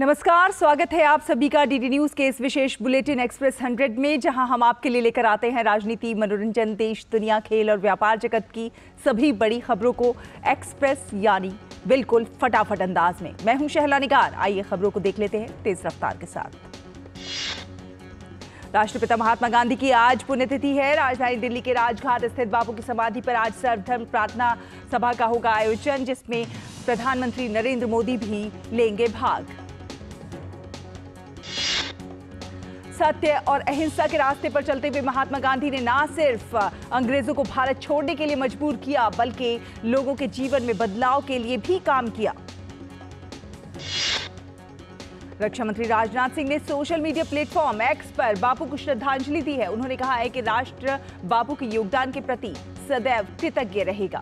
नमस्कार, स्वागत है आप सभी का डीडी न्यूज के इस विशेष बुलेटिन एक्सप्रेस 100 में, जहां हम आपके लिए लेकर आते हैं राजनीति, मनोरंजन, देश, दुनिया, खेल और व्यापार जगत की सभी बड़ी खबरों को एक्सप्रेस यानी बिल्कुल फटाफट अंदाज में। मैं हूं शहला निगार। आइए खबरों को देख लेते हैं तेज रफ्तार के साथ। राष्ट्रपिता महात्मा गांधी की आज पुण्यतिथि है। राजधानी दिल्ली के राजघाट स्थित बापू की समाधि पर आज सर्वधर्म प्रार्थना सभा का होगा आयोजन, जिसमें प्रधानमंत्री नरेंद्र मोदी भी लेंगे भाग। सत्य और अहिंसा के रास्ते पर चलते हुए महात्मा गांधी ने न सिर्फ अंग्रेजों को भारत छोड़ने के लिए मजबूर किया, बल्कि लोगों के जीवन में बदलाव के लिए भी काम किया। रक्षा मंत्री राजनाथ सिंह ने सोशल मीडिया प्लेटफॉर्म एक्स पर बापू को श्रद्धांजलि दी है। उन्होंने कहा है कि राष्ट्र बापू के योगदान के प्रति सदैव कृतज्ञ रहेगा।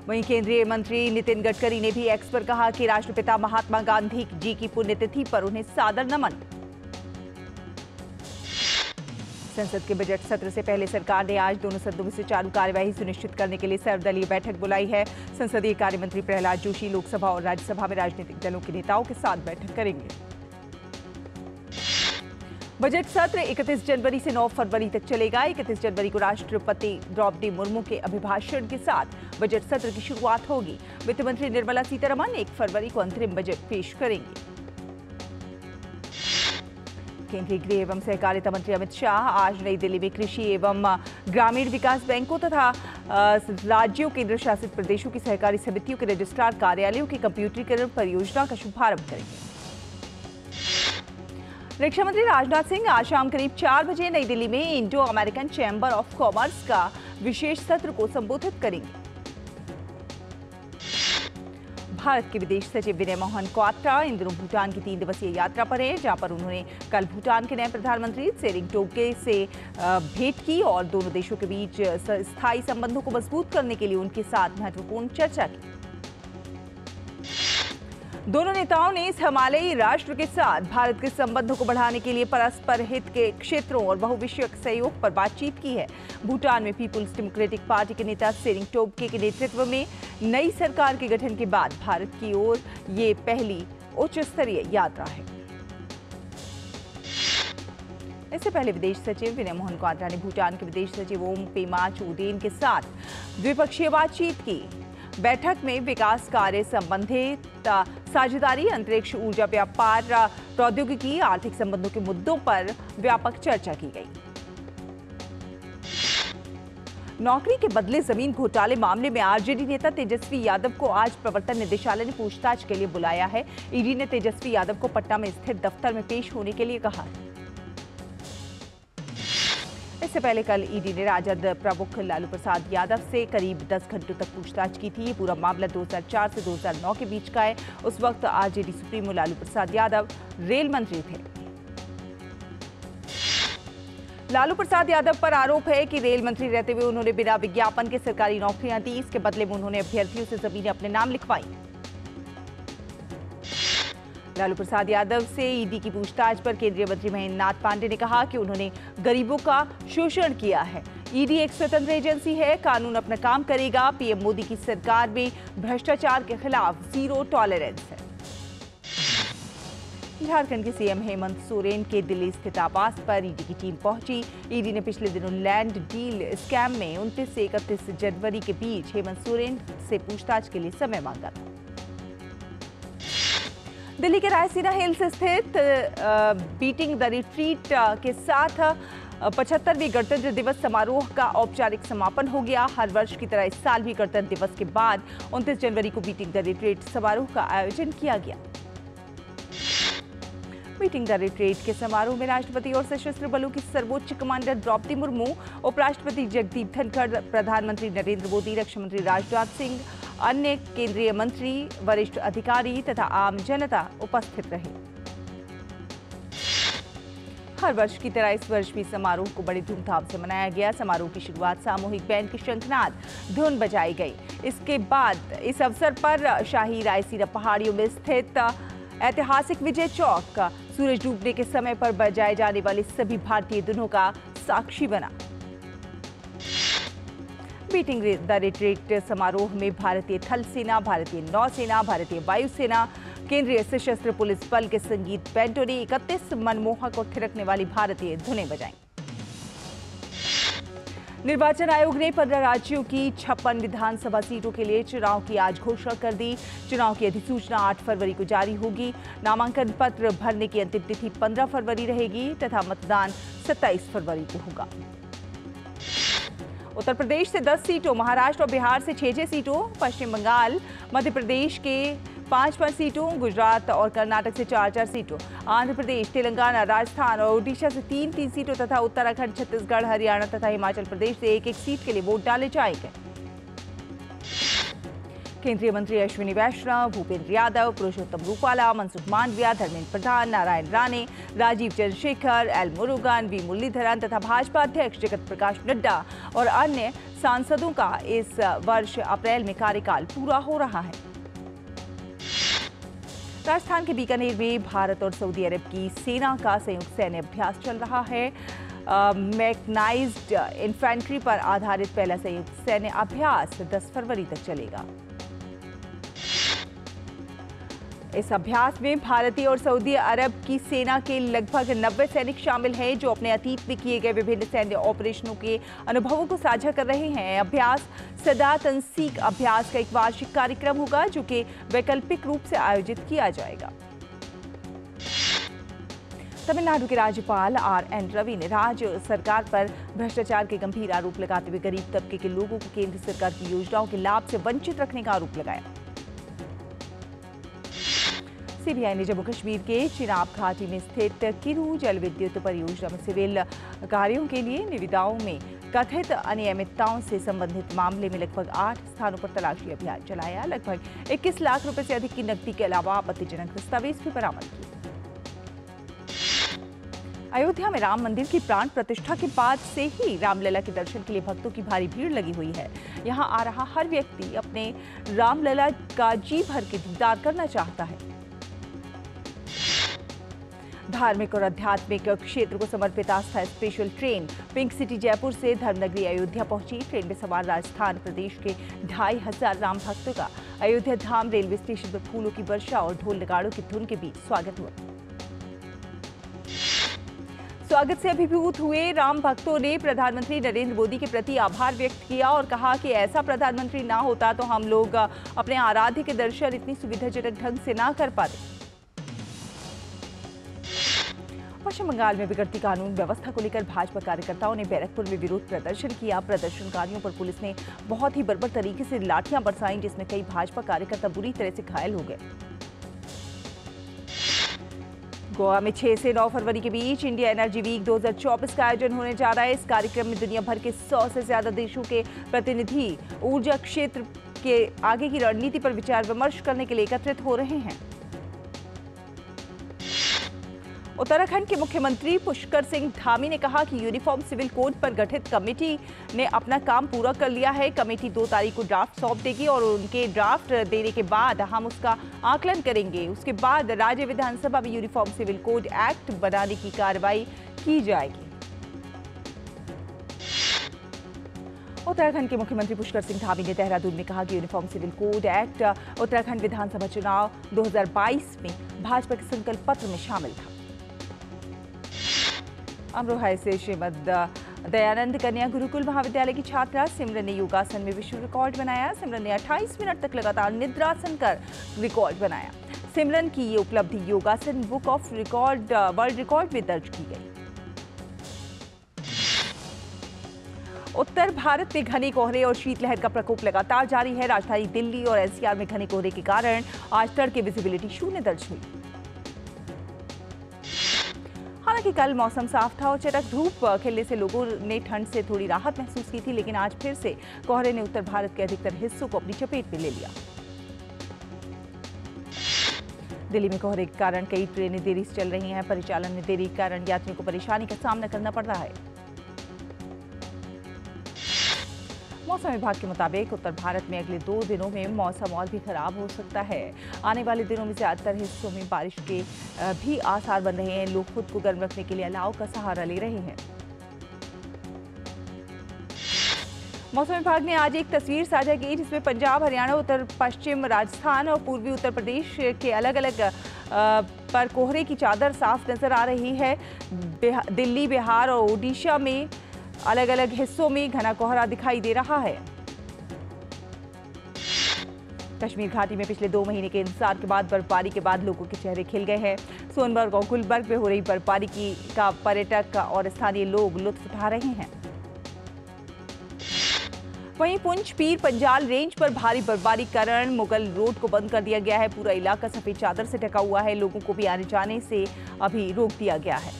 वहीं केंद्रीय मंत्री नितिन गडकरी ने भी एक्स पर कहा कि राष्ट्रपिता महात्मा गांधी जी की पुण्यतिथि पर उन्हें सादर नमन। संसद के बजट सत्र से पहले सरकार ने आज दोनों सदनों में सुचारू कार्यवाही सुनिश्चित करने के लिए सर्वदलीय बैठक बुलाई है। संसदीय कार्य मंत्री प्रहलाद जोशी लोकसभा और राज्यसभा में राजनीतिक दलों के नेताओं के साथ बैठक करेंगे। बजट सत्र 31 जनवरी से 9 फरवरी तक चलेगा। 31 जनवरी को राष्ट्रपति द्रौपदी मुर्मू के अभिभाषण के साथ बजट सत्र की शुरुआत होगी। वित्त मंत्री निर्मला सीतारमण 1 फरवरी को अंतरिम बजट पेश करेंगे। केंद्रीय गृह एवं सहकारिता मंत्री अमित शाह आज नई दिल्ली में कृषि एवं ग्रामीण विकास बैंकों तथा राज्यों, केंद्र शासित प्रदेशों की सहकारी समितियों के रजिस्ट्रार कार्यालयों की कंप्यूटरीकरण परियोजना का शुभारंभ करेंगे। रक्षा मंत्री राजनाथ सिंह आज शाम करीब 4 बजे नई दिल्ली में Indo American chamber of commerce का विशेष सत्र को संबोधित करेंगे। भारत के विदेश सचिव विनय मोहन क्वात्रा इन दिनों भूटान की 3 दिवसीय यात्रा पर हैं, जहां पर उन्होंने कल भूटान के नए प्रधानमंत्री त्शेरिंग टोब्गे से भेंट की और दोनों देशों के बीच स्थायी संबंधों को मजबूत करने के लिए उनके साथ महत्वपूर्ण चर्चा की। दोनों नेताओं ने इस हिमालयी राष्ट्र के साथ भारत के संबंधों को बढ़ाने के लिए परस्पर हित के क्षेत्रों और बहुविषयक सहयोग पर बातचीत की है। भूटान में पीपुल्स डेमोक्रेटिक पार्टी के नेता त्शेरिंग टोब्गे के नेतृत्व में नई सरकार के गठन के बाद भारत की ओर ये पहली उच्च स्तरीय यात्रा है। इससे पहले विदेश सचिव विनय मोहन क्वात्रा ने भूटान के विदेश सचिव ओम पेमा चोदेन के साथ द्विपक्षीय बातचीत की। बैठक में विकास कार्य संबंधित साझेदारी, अंतरिक्ष ऊर्जा, व्यापार, प्रौद्योगिकी, आर्थिक संबंधों के मुद्दों पर व्यापक चर्चा की गई। नौकरी के बदले जमीन घोटाले मामले में आरजेडी नेता तेजस्वी यादव को आज प्रवर्तन निदेशालय ने पूछताछ के लिए बुलाया है। ईडी ने तेजस्वी यादव को पटना में स्थित दफ्तर में पेश होने के लिए कहा है। इससे पहले कल ईडी ने राजद प्रमुख लालू प्रसाद यादव से करीब 10 घंटों तक पूछताछ की थी। ये पूरा मामला 2004 से 2009 के बीच का है। उस वक्त RJD supremo Lalu Prasad Yadav rail मंत्री थे। लालू प्रसाद यादव पर आरोप है कि रेल मंत्री रहते हुए उन्होंने बिना विज्ञापन के सरकारी नौकरियां दी। इसके बदले में उन्होंने अभ्यर्थियों से जमीनें अपने नाम लिखवाई। लालू प्रसाद यादव से ईडी की पूछताछ पर केंद्रीय मंत्री महेंद्र नाथ पांडे ने कहा कि उन्होंने गरीबों का शोषण किया है। ईडी एक स्वतंत्र एजेंसी है, कानून अपना काम करेगा। पीएम मोदी की सरकार में भ्रष्टाचार के खिलाफ जीरो टॉलरेंस है। झारखंड के सीएम हेमंत सोरेन के दिल्ली स्थित आवास पर ईडी की टीम पहुंची। ईडी ने पिछले दिनों लैंड डील स्कैम में 29 से 31 जनवरी के बीच हेमंत सोरेन से पूछताछ के लिए समय मांगा था। दिल्ली के रायसीना हिल्स स्थित बीटिंग द रिट्रीट के साथ 75वें गणतंत्र दिवस समारोह का औपचारिक समापन हो गया। हर वर्ष की तरह इस साल भी गणतंत्र दिवस के बाद 29 जनवरी को बीटिंग द रिट्रीट समारोह का आयोजन किया गया। बीटिंग द रिट्रीट के समारोह में राष्ट्रपति और सशस्त्र बलों की सर्वोच्च कमांडर द्रौपदी मुर्मू, उपराष्ट्रपति जगदीप धनखड़, प्रधानमंत्री नरेंद्र मोदी, रक्षा मंत्री राजनाथ सिंह, अन्य केंद्रीय मंत्री, वरिष्ठ अधिकारी तथा आम जनता उपस्थित रहे। हर वर्ष की तरह इस वर्ष भी समारोह को बड़ी धूमधाम से मनाया गया। समारोह की शुरुआत सामूहिक बैंड की शंखनाद धुन बजाई गई। इसके बाद इस अवसर पर शाही रायसीना पहाड़ियों में स्थित ऐतिहासिक विजय चौक सूरज डूबने के समय पर बजाए जाने वाले सभी भारतीय धुनों का साक्षी बना। बीटिंग द रिट्रीट समारोह में भारतीय थल सेना, भारतीय नौसेना, भारतीय वायुसेना, केंद्रीय सशस्त्र पुलिस बल के संगीत बैंडों ने 31 मनमोहक और थिरकने वाली भारतीय धुनें बजाईं। निर्वाचन आयोग ने 15 राज्यों की 56 विधानसभा सीटों के लिए चुनाव की आज घोषणा कर दी। चुनाव की अधिसूचना 8 फरवरी को जारी होगी। नामांकन पत्र भरने की अंतिम तिथि 15 फरवरी रहेगी तथा मतदान 27 फरवरी को होगा। उत्तर प्रदेश से 10 सीटों, महाराष्ट्र और बिहार से 6 सीटों, पश्चिम बंगाल, मध्य प्रदेश के 5 सीटों, गुजरात और कर्नाटक से 4 सीटों, आंध्र प्रदेश, तेलंगाना, राजस्थान और ओडिशा से 3 सीटों तथा उत्तराखंड, छत्तीसगढ़, हरियाणा तथा हिमाचल प्रदेश से 1 सीट के लिए वोट डाले जाएंगे। केंद्रीय मंत्री अश्विनी वैष्णव, भूपेंद्र यादव, पुरुषोत्तम रूपाला, मनसुख मांडविया, धर्मेंद्र प्रधान, नारायण राणे, राजीव चंद्रशेखर, एल मुरुगन, वी मुरलीधरन तथा भाजपा अध्यक्ष जगत प्रकाश नड्डा और अन्य सांसदों का इस वर्ष अप्रैल में कार्यकाल पूरा हो रहा है। राजस्थान के बीकानेर में भारत और सऊदी अरब की सेना का संयुक्त सैन्य अभ्यास चल रहा है। मैकेनाइज्ड इन्फेंट्री पर आधारित पहला संयुक्त सैन्य अभ्यास 10 फरवरी तक चलेगा। इस अभ्यास में भारतीय और सऊदी अरब की सेना के लगभग 90 सैनिक शामिल हैं, जो अपने अतीत में किए गए विभिन्न सैन्य ऑपरेशनों के अनुभवों को साझा कर रहे हैं। अभ्यास सदा तनसीक अभ्यास का एक वार्षिक कार्यक्रम होगा, जो कि वैकल्पिक रूप से आयोजित किया जाएगा। तमिलनाडु के राज्यपाल आर.एन. रवि ने राज्य सरकार पर भ्रष्टाचार के गंभीर आरोप लगाते हुए गरीब तबके के लोगों को केंद्र सरकार की योजनाओं के लाभ से वंचित रखने का आरोप लगाया। सीबीआई ने जम्मू कश्मीर के चिनाब घाटी में स्थित किरू जल विद्युत परियोजना में सिविल कार्यों के लिए निविदाओं में कथित अनियमितताओं से संबंधित मामले में लगभग 8 स्थानों पर तलाशी अभियान चलाया। लगभग 21 लाख रुपए से अधिक की नकदी के अलावा आपत्तिजनक दस्तावेज भी बरामद किए। अयोध्या में राम मंदिर की प्राण प्रतिष्ठा के बाद से ही रामलला के दर्शन के लिए भक्तों की भारी भीड़ लगी हुई है। यहां आ रहा हर व्यक्ति अपने रामलला का जी भर के दीदार करना चाहता है। धार्मिक और आध्यात्मिक क्षेत्र को समर्पित Aastha special train pink city Jaipur से धर्मनगरी अयोध्या पहुंची। ट्रेन में सवार राजस्थान प्रदेश के 2500 राम भक्तों का अयोध्या धाम रेलवे स्टेशन पर फूलों की वर्षा और ढोल नगाड़ों की धुन के बीच स्वागत हुआ। स्वागत से अभिभूत हुए राम भक्तों ने प्रधानमंत्री नरेंद्र मोदी के प्रति आभार व्यक्त किया और कहा कि ऐसा प्रधानमंत्री ना होता तो हम लोग अपने आराध्य के दर्शन इतनी सुविधाजनक ढंग से ना कर पाते। पश्चिम बंगाल में बिगड़ती कानून व्यवस्था को लेकर भाजपा कार्यकर्ताओं ने बैरकपुर में विरोध प्रदर्शन किया। प्रदर्शनकारियों पर पुलिस ने बहुत ही बर्बर तरीके से लाठियां बरसाईं, जिसमें कई भाजपा कार्यकर्ता बुरी तरह से घायल हो गए। गोवा में 6 से 9 फरवरी के बीच इंडिया एनर्जी वीक 2024 का आयोजन होने जा रहा है। इस कार्यक्रम में दुनिया भर के 100 से ज्यादा देशों के प्रतिनिधि ऊर्जा क्षेत्र के आगे की रणनीति पर विचार विमर्श करने के लिए एकत्रित हो रहे हैं। उत्तराखंड के मुख्यमंत्री पुष्कर सिंह धामी ने कहा कि यूनिफॉर्म सिविल कोड पर गठित कमेटी ने अपना काम पूरा कर लिया है। कमेटी 2 तारीख को ड्राफ्ट सौंप देगी और उनके ड्राफ्ट देने के बाद हम उसका आकलन करेंगे। उसके बाद राज्य विधानसभा में यूनिफॉर्म सिविल कोड एक्ट बनाने की कार्रवाई की जाएगी। उत्तराखंड के मुख्यमंत्री पुष्कर सिंह धामी ने देहरादून में कहा कि uniform civil code act Uttarakhand विधानसभा चुनाव 2022 में भाजपा के संकल्प पत्र में शामिल था। अमरोहा से श्रीमद दयानंद कन्या गुरुकुल महाविद्यालय की छात्रा सिमरन ने योगासन में विश्व रिकॉर्ड बनाया। सिमरन ने 28 मिनट तक लगातार निद्रासन कर रिकॉर्ड बनाया। सिमरन की ये उपलब्धि योगासन book of record world record में दर्ज की गई। उत्तर भारत में घने कोहरे और शीतलहर का प्रकोप लगातार जारी है। राजधानी दिल्ली और एनसीआर में घने कोहरे के कारण आज तड़के विजिबिलिटी 0 दर्ज हुई। हालांकि कल मौसम साफ था और चटक धूप खिलने से लोगों ने ठंड से थोड़ी राहत महसूस की थी, लेकिन आज फिर से कोहरे ने उत्तर भारत के अधिकतर हिस्सों को अपनी चपेट में ले लिया। दिल्ली में कोहरे के कारण कई ट्रेनें देरी से चल रही हैं। परिचालन में देरी के कारण यात्रियों को परेशानी का सामना करना पड़ रहा है। मौसम विभाग के मुताबिक उत्तर भारत में अगले 2 दिनों में मौसम और भी खराब हो सकता है। आने वाले दिनों में ज्यादातर हिस्सों में बारिश के भी आसार बन रहे हैं। लोग खुद को गर्म रखने के लिए अलाव का सहारा ले रहे हैं। मौसम विभाग ने आज एक तस्वीर साझा की जिसमें पंजाब, हरियाणा, उत्तर पश्चिम राजस्थान और पूर्वी उत्तर प्रदेश के अलग अलग पर कोहरे की चादर साफ नजर आ रही है। दिल्ली, बिहार और ओडिशा में अलग अलग हिस्सों में घना कोहरा दिखाई दे रहा है। कश्मीर घाटी में पिछले 2 महीने के इंतजार के बाद बर्फबारी के बाद लोगों के चेहरे खिल गए हैं। सोनबर्ग और गुलबर्ग में हो रही बर्फबारी का पर्यटक और स्थानीय लोग लुत्फ उठा रहे हैं। वहीं पुंछ पीर पंजाल रेंज पर भारी बर्फबारी के कारण मुगल रोड को बंद कर दिया गया है। पूरा इलाका सफेद चादर से ढका हुआ है। लोगों को भी आने जाने से अभी रोक दिया गया है।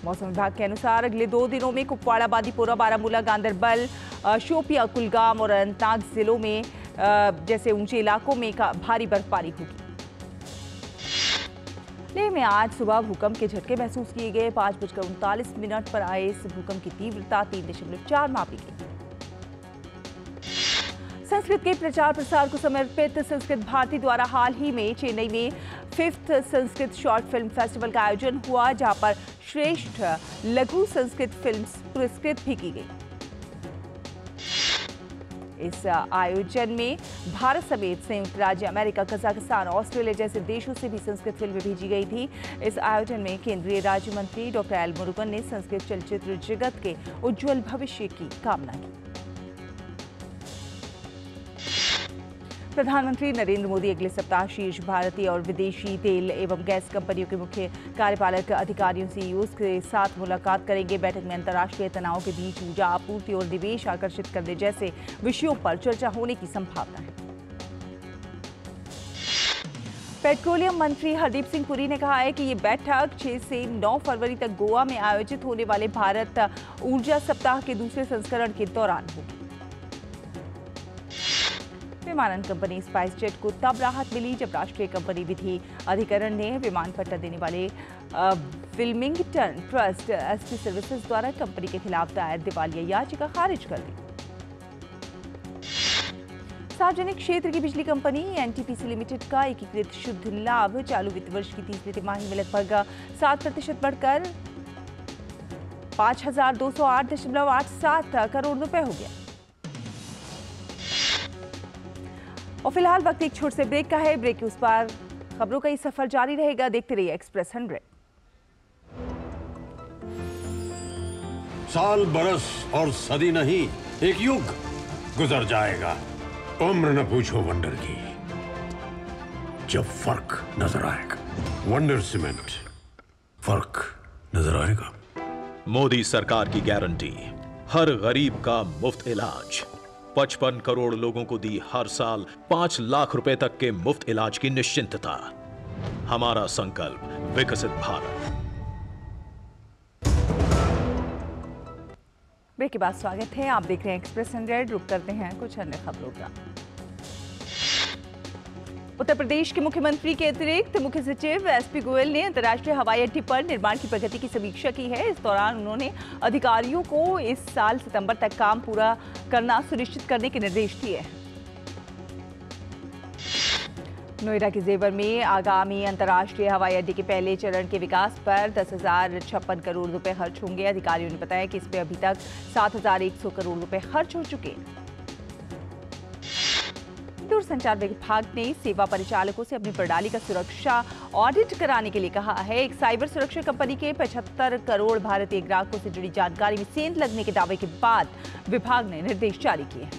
मौसम विभाग के अनुसार अगले 2 दिनों में कुपवाड़ा, बांदीपोरा, बारामूला, गांदरबल, शोपियां, कुलगाम और अनंतनाग जिलों में जैसे ऊंचे इलाकों में भारी बर्फबारी होगी। लेह में आज सुबह भूकंप के झटके महसूस किए गए। 5:39 पर आए इस भूकंप की तीव्रता 3.4 मापी गई। संस्कृत के प्रचार प्रसार को समर्पित संस्कृत भारती द्वारा हाल ही में चेन्नई में 5th Sanskrit short film festival का आयोजन हुआ, जहां पर श्रेष्ठ लघु संस्कृत फिल्म्स पुरस्कृत भी की गई। इस आयोजन में भारत समेत संयुक्त राज्य अमेरिका, कजाकिस्तान, ऑस्ट्रेलिया जैसे देशों से भी संस्कृत फिल्में भेजी गई थी। इस आयोजन में केंद्रीय राज्य मंत्री डॉक्टर एल मुरुगन ने संस्कृत चलचित्र जगत के उज्जवल भविष्य की कामना की। प्रधानमंत्री नरेंद्र मोदी अगले सप्ताह शीर्ष भारतीय और विदेशी तेल एवं गैस कंपनियों के मुख्य कार्यपालक अधिकारियों, सीईओज के साथ मुलाकात करेंगे। बैठक में अंतर्राष्ट्रीय तनाव के बीच ऊर्जा आपूर्ति और निवेश आकर्षित करने जैसे विषयों पर चर्चा होने की संभावना है। पेट्रोलियम मंत्री हरदीप सिंह पुरी ने कहा है कि ये बैठक 6 से 9 फरवरी तक गोवा में आयोजित होने वाले भारत ऊर्जा सप्ताह के दूसरे संस्करण के दौरान होगी। विमानन कंपनी स्पाइस जेट को तब राहत मिली जब राष्ट्रीय कंपनी विधि अधिकरण ने विमान पट्टा देने वाले विल्मिंगटन ट्रस्ट एसटी सर्विसेज द्वारा कंपनी के खिलाफ दायर दिवालिया याचिका खारिज कर दी। सार्वजनिक क्षेत्र की बिजली कंपनी एनटीपीसी लिमिटेड का एकीकृत शुद्ध लाभ चालू वित्त वर्ष की तीसरी तिमाही में लगभग 7% बढ़कर 5,208.87 करोड़ रुपए हो गया। और फिलहाल वक्त एक छोटे से ब्रेक का है। ब्रेक के उस पार खबरों का ये सफर जारी रहेगा। देखते रहिए एक्सप्रेस 100। साल, बरस और सदी नहीं, एक युग गुजर जाएगा। उम्र न पूछो वंडर की, जब फर्क नजर आएगा। वंडर सीमेंट, फर्क नजर आएगा। मोदी सरकार की गारंटी, हर गरीब का मुफ्त इलाज। 55 करोड़ लोगों को दी हर साल 5 लाख रुपए तक के मुफ्त इलाज की निश्चिंतता। हमारा संकल्प, विकसित भारत। ब्रेक के बाद स्वागत है। आप देख रहे हैं एक्सप्रेस 100। रुक करते हैं कुछ अन्य खबरों का। उत्तर प्रदेश के मुख्यमंत्री के अतिरिक्त मुख्य सचिव एसपी गोयल ने अंतर्राष्ट्रीय हवाई अड्डे पर निर्माण की प्रगति की समीक्षा की है। इस दौरान उन्होंने अधिकारियों को इस साल सितंबर तक काम पूरा करना सुनिश्चित करने के निर्देश दिए। नोएडा के जेवर में आगामी अंतर्राष्ट्रीय हवाई अड्डे के पहले चरण के विकास पर 10,056 करोड़ रुपए खर्च होंगे। अधिकारियों ने बताया कि इसमें अभी तक 7,100 करोड़ रुपए खर्च हो चुके हैं। दूरसंचार विभाग ने सेवा परिचालकों से अपनी प्रणाली का सुरक्षा ऑडिट कराने के लिए कहा है। एक साइबर सुरक्षा कंपनी के 75 करोड़ भारतीय ग्राहकों से जुड़ी जानकारी में सेंध लगने के दावे के बाद विभाग ने निर्देश जारी किए हैं।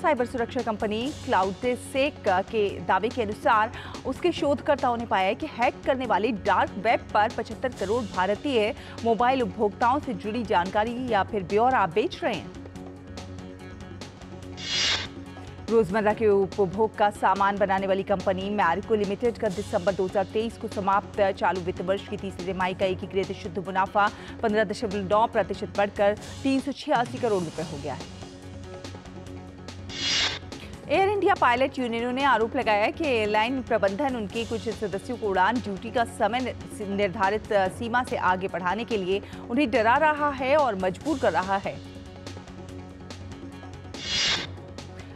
साइबर सुरक्षा कंपनी क्लाउडसेक के दावे के अनुसार उसके शोधकर्ताओं ने पाया कि हैक करने वाले डार्क वेब पर 75 करोड़ भारतीय मोबाइल उपभोक्ताओं से जुड़ी जानकारी या फिर ब्यौरा बेच रहे हैं। रोजमर्रा के उपभोग का सामान बनाने वाली कंपनी मैरिको लिमिटेड का दिसंबर 2023 को समाप्त चालू वित्त वर्ष की तीसरी तिमाही का एकीकृत शुद्ध मुनाफा 15.9% बढ़कर 386 करोड़ रुपए हो गया है। एयर इंडिया पायलट यूनियनों ने आरोप लगाया कि एयरलाइन प्रबंधन उनके कुछ सदस्यों को उड़ान ड्यूटी का समय निर्धारित सीमा से आगे बढ़ाने के लिए उन्हें डरा रहा है और मजबूर कर रहा है।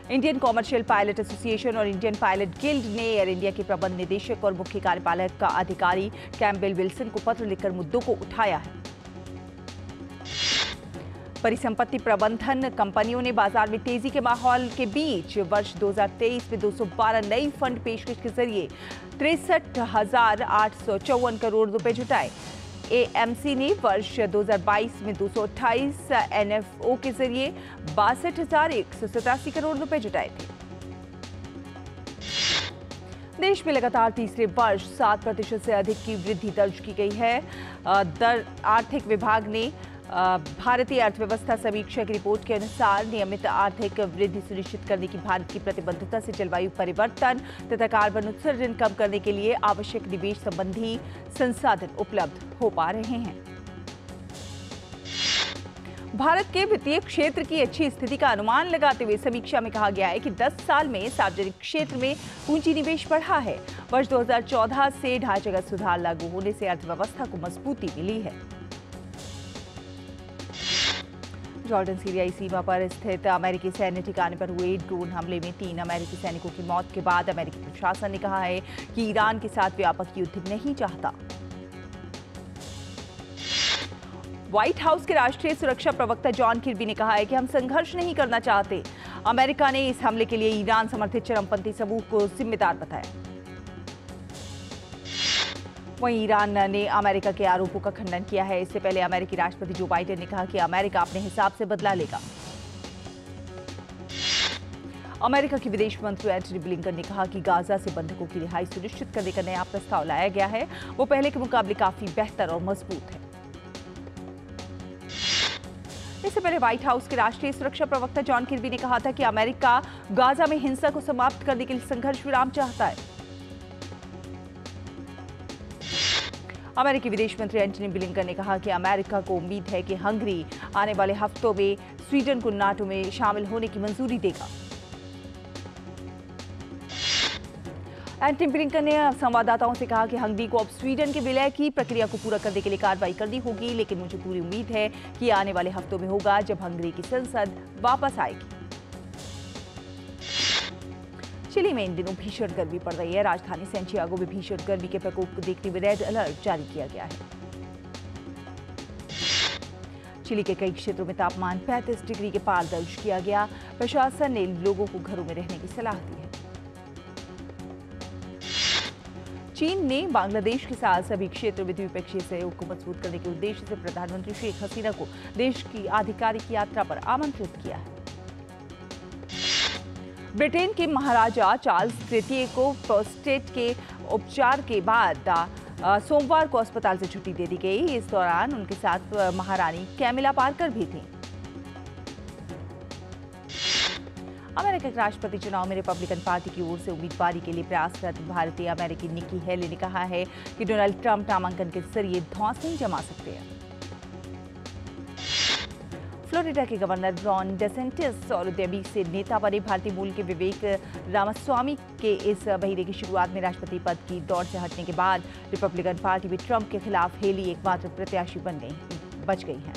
इंडियन कॉमर्शियल पायलट एसोसिएशन और इंडियन पायलट गिल्ड ने एयर इंडिया के प्रबंध निदेशक और मुख्य कार्यपालक का अधिकारी कैम्पबेल विल्सन को पत्र लिखकर मुद्दों को उठाया है। परिसंपत्ति प्रबंधन कंपनियों ने बाजार में तेजी के माहौल के बीच वर्ष 2023 में 212 नई फंड पेशकश के जरिए 63,854 करोड़ रुपए जुटाए। एएमसी ने वर्ष 2022 में 228 एनएफओ के जरिए 62,187 करोड़ रुपए जुटाए थे। देश में लगातार तीसरे वर्ष 7% से अधिक की वृद्धि दर्ज की गई है। आर्थिक विभाग ने भारतीय अर्थव्यवस्था समीक्षा की रिपोर्ट के अनुसार नियमित आर्थिक वृद्धि सुनिश्चित करने की भारत की प्रतिबद्धता से जलवायु परिवर्तन तथा कार्बन उत्सर्जन कम करने के लिए आवश्यक निवेश संबंधी संसाधन उपलब्ध हो पा रहे हैं। भारत के वित्तीय क्षेत्र की अच्छी स्थिति का अनुमान लगाते हुए समीक्षा में कहा गया है कि 10 साल में सार्वजनिक क्षेत्र में पूंजी निवेश बढ़ा है। वर्ष 2014 से ढांचागत सुधार लागू होने से अर्थव्यवस्था को मजबूती मिली है। जॉर्डन सीरियाई सीमा पर स्थित अमेरिकी सैन्य ठिकाने पर हुए ड्रोन हमले में 3 अमेरिकी सैनिकों की मौत के बाद अमेरिकी प्रशासन ने कहा है कि ईरान के साथ व्यापक युद्ध नहीं चाहता। व्हाइट हाउस के राष्ट्रीय सुरक्षा प्रवक्ता जॉन किर्बी ने कहा है कि हम संघर्ष नहीं करना चाहते। अमेरिका ने इस हमले के लिए ईरान समर्थित चरमपंथी समूह को जिम्मेदार बताया। वहीं ईरान ने अमेरिका के आरोपों का खंडन किया है। इससे पहले अमेरिकी राष्ट्रपति जो बाइडेन ने कहा कि अमेरिका अपने हिसाब से बदला लेगा। अमेरिका के विदेश मंत्री एंटनी ब्लिंकन ने कहा कि गाजा से बंधकों की रिहाई सुनिश्चित करने का नया प्रस्ताव लाया गया है। वो पहले के मुकाबले काफी बेहतर और मजबूत है। इससे पहले व्हाइट हाउस के राष्ट्रीय सुरक्षा प्रवक्ता जॉन किर्बी ने कहा था कि अमेरिका गाजा में हिंसा को समाप्त करने के लिए संघर्ष विराम चाहता है। अमेरिकी विदेश मंत्री एंटनी ब्लिंकन ने कहा कि अमेरिका को उम्मीद है कि हंगरी आने वाले हफ्तों में स्वीडन को नाटो में शामिल होने की मंजूरी देगा। एंटनी ब्लिंकन ने संवाददाताओं से कहा कि हंगरी को अब स्वीडन के विलय की प्रक्रिया को पूरा करने के लिए कार्रवाई करनी होगी, लेकिन मुझे पूरी उम्मीद है कि आने वाले हफ्तों में होगा जब हंगरी की संसद वापस आएगी। चिली में इन दिनों भीषण गर्मी पड़ रही है। राजधानी सैंटियागो में भीषण गर्मी के प्रकोप को देखते हुए रेड अलर्ट जारी किया गया है। चिली के कई क्षेत्रों में तापमान 35 डिग्री के पार दर्ज किया गया। प्रशासन ने लोगों को घरों में रहने की सलाह दी है। चीन ने बांग्लादेश के साथ सभी क्षेत्रों में द्विपक्षीय सहयोग को मजबूत करने के उद्देश्य से प्रधानमंत्री शेख हसीना को देश की आधिकारिक यात्रा पर आमंत्रित किया है। ब्रिटेन के महाराजा चार्ल्स तृतीय को प्रोस्टेट के उपचार के बाद सोमवार को अस्पताल से छुट्टी दे दी गई। इस दौरान उनके साथ महारानी कैमिला पार्कर भी थीं। अमेरिका के राष्ट्रपति चुनाव में रिपब्लिकन पार्टी की ओर से उम्मीदवारी के लिए प्रयासरत भारतीय अमेरिकी निकी हेली ने कहा है कि डोनाल्ड ट्रंप नामांकन के जरिए धौंस नहीं जमा सकते हैं। फ्लोरिडा के गवर्नर रॉन डेसेंटिस और उद्यमी से नेता बने भारतीय मूल के विवेक रामास्वामी के इस महीने की शुरुआत में राष्ट्रपति पद की दौड़ से हटने के बाद रिपब्लिकन पार्टी में ट्रंप के खिलाफ हेली एकमात्र प्रत्याशी बच गई हैं।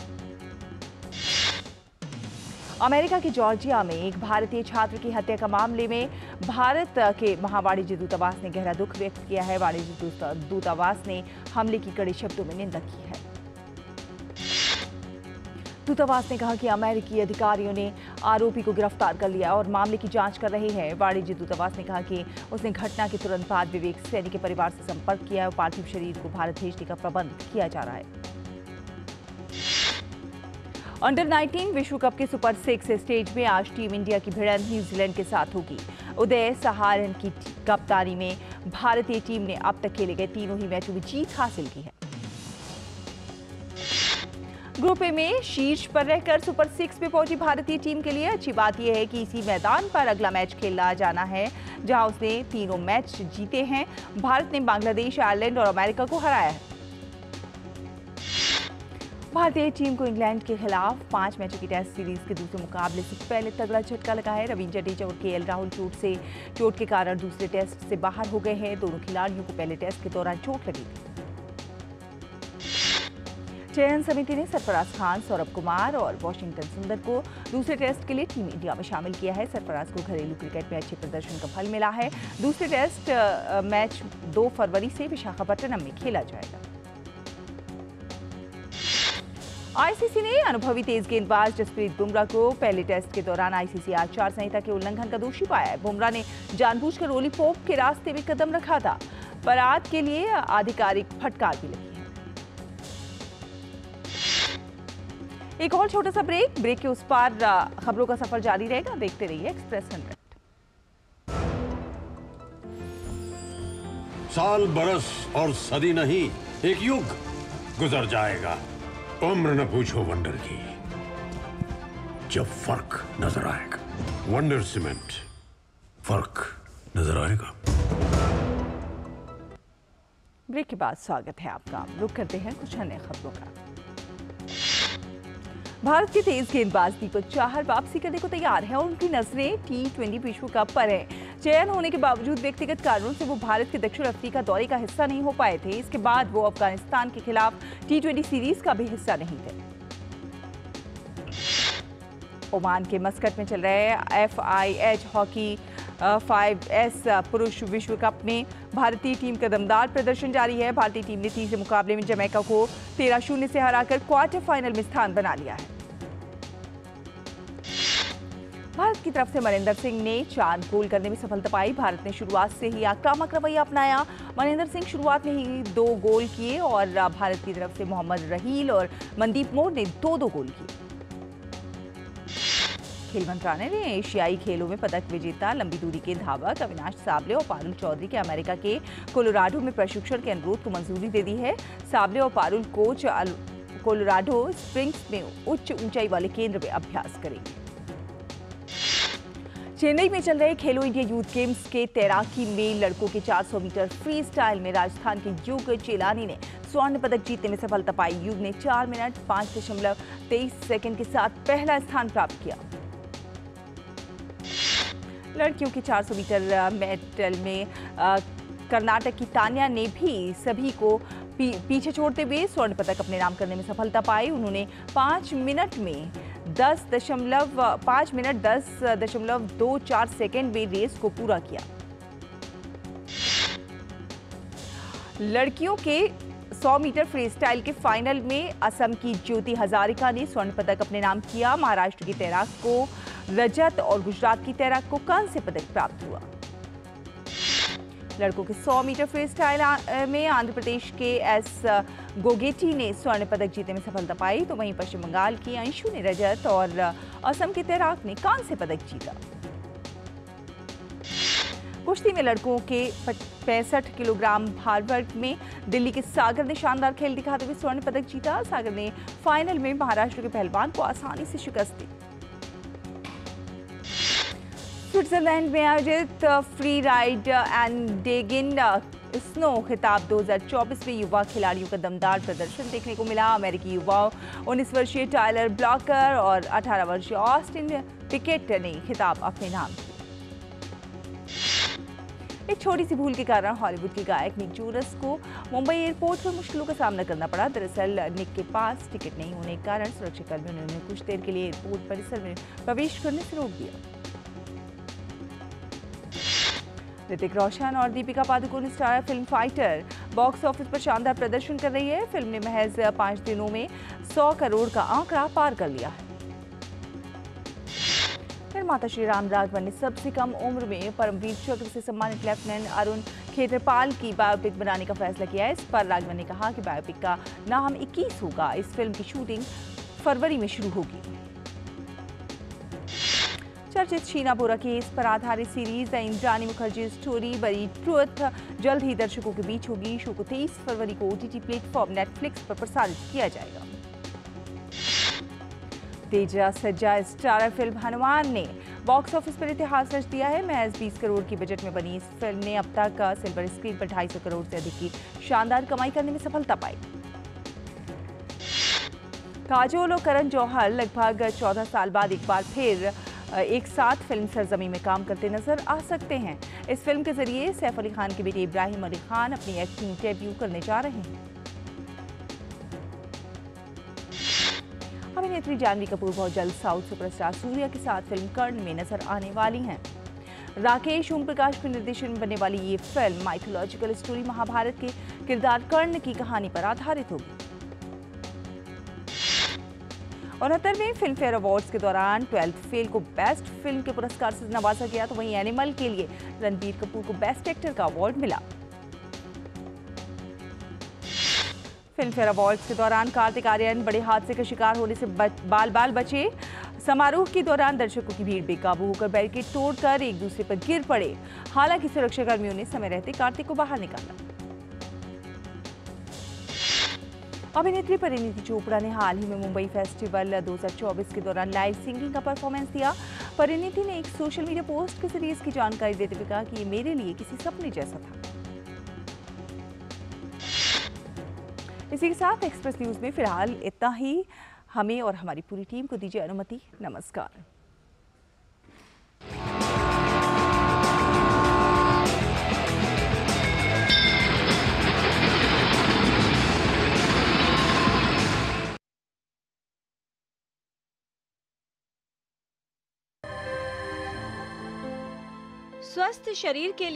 अमेरिका के जॉर्जिया में एक भारतीय छात्र की हत्या का मामले में भारत के महावाणिज्य दूतावास ने गहरा दुख व्यक्त किया है। वाणिज्य दूतावास ने हमले की कड़े शब्दों में निंदा की है। दूतावास ने कहा कि अमेरिकी अधिकारियों ने आरोपी को गिरफ्तार कर लिया और मामले की जांच कर रहे हैं। वाणिज्य दूतावास ने कहा कि उसने घटना के तुरंत बाद विवेक सैनी के परिवार से संपर्क किया और पार्थिव शरीर को भारत भेजने का प्रबंध किया जा रहा है। अंडर 19 विश्व कप के सुपर 6 स्टेज में आज टीम इंडिया की भिड़ंत न्यूजीलैंड के साथ होगी। उदय सहारन की कप्तानी में भारतीय टीम ने अब तक खेले गए तीनों ही मैचों में जीत हासिल की है। ग्रुप ए में शीर्ष पर रहकर सुपर 6 में पहुंची भारतीय टीम के लिए अच्छी बात यह है कि इसी मैदान पर अगला मैच खेला जाना है, जहां उसने तीनों मैच जीते हैं। भारत ने बांग्लादेश, आयरलैंड और अमेरिका को हराया है। भारतीय टीम को इंग्लैंड के खिलाफ 5 मैचों की टेस्ट सीरीज के दूसरे मुकाबले से पहले तगड़ा झटका लगा है। रवींद्र जडेजा और केएल राहुल चोट के कारण दूसरे टेस्ट से बाहर हो गए हैं। दोनों खिलाड़ियों को पहले टेस्ट के दौरान चोट लगी थी। चयन समिति ने सरफराज खान, सौरभ कुमार और वॉशिंगटन सुंदर को दूसरे टेस्ट के लिए टीम इंडिया में शामिल किया है। सरफराज को घरेलू क्रिकेट में अच्छे प्रदर्शन का फल मिला है। दूसरे टेस्ट मैच 2 फरवरी से विशाखापट्टनम में खेला जाएगा। आईसीसी ने अनुभवी तेज गेंदबाज जसप्रीत बुमराह को पहले टेस्ट के दौरान आईसीसी आचार संहिता के उल्लंघन का दोषी पाया है। बुमराह ने जानबूझकर रोली पोप के रास्ते में कदम रखा था। पराग के लिए आधिकारिक फटकार भी लगी है। एक और छोटा सा ब्रेक के उस पार खबरों का सफर जारी रहेगा। देखते रहिए एक्सप्रेस 100। साल, बरस और सदी नहीं, एक युग गुजर जाएगा। उम्र न पूछो वंडर की, जब फर्क नजर आएगा। वंडर सीमेंट, फर्क नजर आएगा। ब्रेक के बाद स्वागत है आपका। रुक करते हैं कुछ अन्य खबरों का। भारत के तेज गेंदबाज दीपक चाहर वापसी करने को तैयार है और उनकी नजरें T20 विश्व कप पर है। चयन होने के बावजूद व्यक्तिगत कारणों से वो भारत के दक्षिण अफ्रीका दौरे का हिस्सा नहीं हो पाए थे। इसके बाद वो अफगानिस्तान के खिलाफ T20 सीरीज का भी हिस्सा नहीं थे। ओमान के मस्कट में चल रहे FIH हॉकी 5S पुरुष विश्व कप में भारतीय टीम का दमदार प्रदर्शन जारी है। भारतीय टीम ने तीसरे मुकाबले में जमैका को 13-0 से हराकर क्वार्टर फाइनल में स्थान बना लिया है। भारत की तरफ से मनिंदर सिंह ने 4 गोल करने में सफलता पाई। भारत ने शुरुआत से ही आक्रामक रवैया अपनाया। मनिंदर सिंह शुरुआत में ही 2 गोल किए और भारत की तरफ से मोहम्मद रहील और मनदीप मोर ने 2-2 गोल किए। खेल मंत्रालय ने एशियाई खेलों में पदक विजेता लंबी दूरी के धावक अविनाश साबले और पारुल चौधरी के अमेरिका के कोलोराडो में प्रशिक्षण के अनुरोध को मंजूरी दे दी है। साबले और पारुल कोच कोलोराडो स्प्रिंग्स में उच्च ऊंचाई वाले केंद्र में अभ्यास करेंगे। चेन्नई में चल रहे खेलो इंडिया यूथ गेम्स के तैराकी में लड़कों के 400 मीटर फ्री स्टाइल में राजस्थान के युग चेलानी ने स्वर्ण पदक जीतने में सफलता पाई। युग ने 4 मिनट 5.23 सेकंड के साथ पहला स्थान प्राप्त किया। लड़कियों के 400 मीटर मेडल में कर्नाटक की तान्या ने भी सभी को पीछे छोड़ते हुए स्वर्ण पदक अपने नाम करने में सफलता पाई। उन्होंने 5 मिनट 10.24 सेकंड में रेस को पूरा किया। लड़कियों के 100 मीटर फ्री स्टाइल के फाइनल में असम की ज्योति हजारिका ने स्वर्ण पदक अपने नाम किया। महाराष्ट्र की तैराक को रजत और गुजरात की तैराक को कांस्य पदक प्राप्त हुआ। लड़कों के 100 मीटर फ्री स्टाइल में आंध्र प्रदेश के एस गोगेटी ने स्वर्ण पदक जीतने में सफलता पाई, तो वहीं पश्चिम बंगाल की अंशु ने रजत और असम के तैराक ने कांस्य पदक जीता। कुश्ती में लड़कों के 65 किलोग्राम भार वर्ग में दिल्ली के सागर ने शानदार खेल दिखाते हुए स्वर्ण पदक जीता। सागर ने फाइनल में महाराष्ट्र के पहलवान को आसानी से शिकस्त दी। स्विट्जरलैंड में आयोजित फ्री राइड एंड डेगिन स्नो खिताब 2024 में युवा खिलाड़ियों का दमदार प्रदर्शन देखने को मिला। अमेरिकी युवाओं 19 वर्षीय टायलर ब्लॉकर और 18 वर्षीय ऑस्टिन पिकेट ने खिताब अपने नाम किया। एक छोटी सी भूल के कारण हॉलीवुड के गायक निक जोनस को मुंबई एयरपोर्ट पर मुश्किलों का सामना करना पड़ा। दरअसल निक के पास टिकट नहीं होने के कारण सुरक्षाकर्मियों ने उन्हें कुछ देर के लिए एयरपोर्ट परिसर में प्रवेश करने से रोक दिया। ऋतिक रोशन और Deepika Padukone starrer film fighter box office पर शानदार प्रदर्शन कर रही है। फिल्म ने महज 5 दिनों में 100 करोड़ का आंकड़ा पार कर लिया है। निर्माता श्री राम राघवन ने सबसे कम उम्र में परमवीर चक्र से सम्मानित लेफ्टिनेंट अरुण खेत्रपाल की बायोपिक बनाने का फैसला किया है। इस पर राघवन ने कहा कि बायोपिक का नाम 21 होगा। इस फिल्म की शूटिंग फरवरी में शुरू होगी। चर्चित शीना बोरा केस पर आधारित series the Indrani Mukherjee story बड़ी ट्रुथ जल्द ही दर्शकों के बीच होगी। शो को 23 फरवरी को OTT प्लेटफॉर्म नेटफ्लिक्स पर प्रसारित किया जाएगा। तेजा सज्जा स्टारर फिल्म हनुमान ने बॉक्स ऑफिस पर इतिहास रच दिया है। महज 20 करोड़ की बजट में बनी इस फिल्म ने अब तक सिल्वर स्क्रीन पर 250 करोड़ से अधिक की शानदार कमाई करने में सफलता पाई। काजोल और करण जौहर लगभग 14 साल बाद एक बार फिर एक साथ फिल्म सरजमी में काम करते नजर आ सकते हैं। इस फिल्म के जरिए सैफ अली खान के बेटे इब्राहिम अली खान अपनी एक्टिंग डेब्यू करने जा रहे हैं। अभिनेत्री जानवी कपूर बहुत जल्द साउथ सुपरस्टार सूर्या के साथ फिल्म कर्ण में नजर आने वाली हैं। राकेश ओम प्रकाश के निर्देशन में बनने वाली ये फिल्म माइथोलॉजिकल स्टोरी महाभारत के किरदार कर्ण की कहानी पर आधारित होगी। 69वें फिल्म फेयर अवार्ड्स के दौरान 12th फेल को बेस्ट फिल्म के पुरस्कार से नवाजा गया, तो वहीं एनिमल के लिए रणबीर कपूर को बेस्ट एक्टर का अवार्ड मिला। फिल्म फेयर अवार्ड्स के दौरान कार्तिक आर्यन बड़े हादसे का शिकार होने से बाल बचे। समारोह के दौरान दर्शकों की भीड़ बेकाबू होकर बैरिकेड तोड़कर एक दूसरे पर गिर पड़े। हालांकि सुरक्षाकर्मियों ने समय रहते कार्तिक को बाहर निकाला। अभिनेत्री परिणीति चोपड़ा ने हाल ही में मुंबई फेस्टिवल 2024 के दौरान लाइव सिंगिंग का परफॉर्मेंस दिया। परिणीति ने एक सोशल मीडिया पोस्ट के जरिए इसकी जानकारी देते हुए कहा कि ये मेरे लिए किसी सपने जैसा था। इसी के साथ एक्सप्रेस न्यूज में फिलहाल इतना ही। हमें और हमारी पूरी टीम को दीजिए अनुमति। नमस्कार। स्वस्थ शरीर के लिए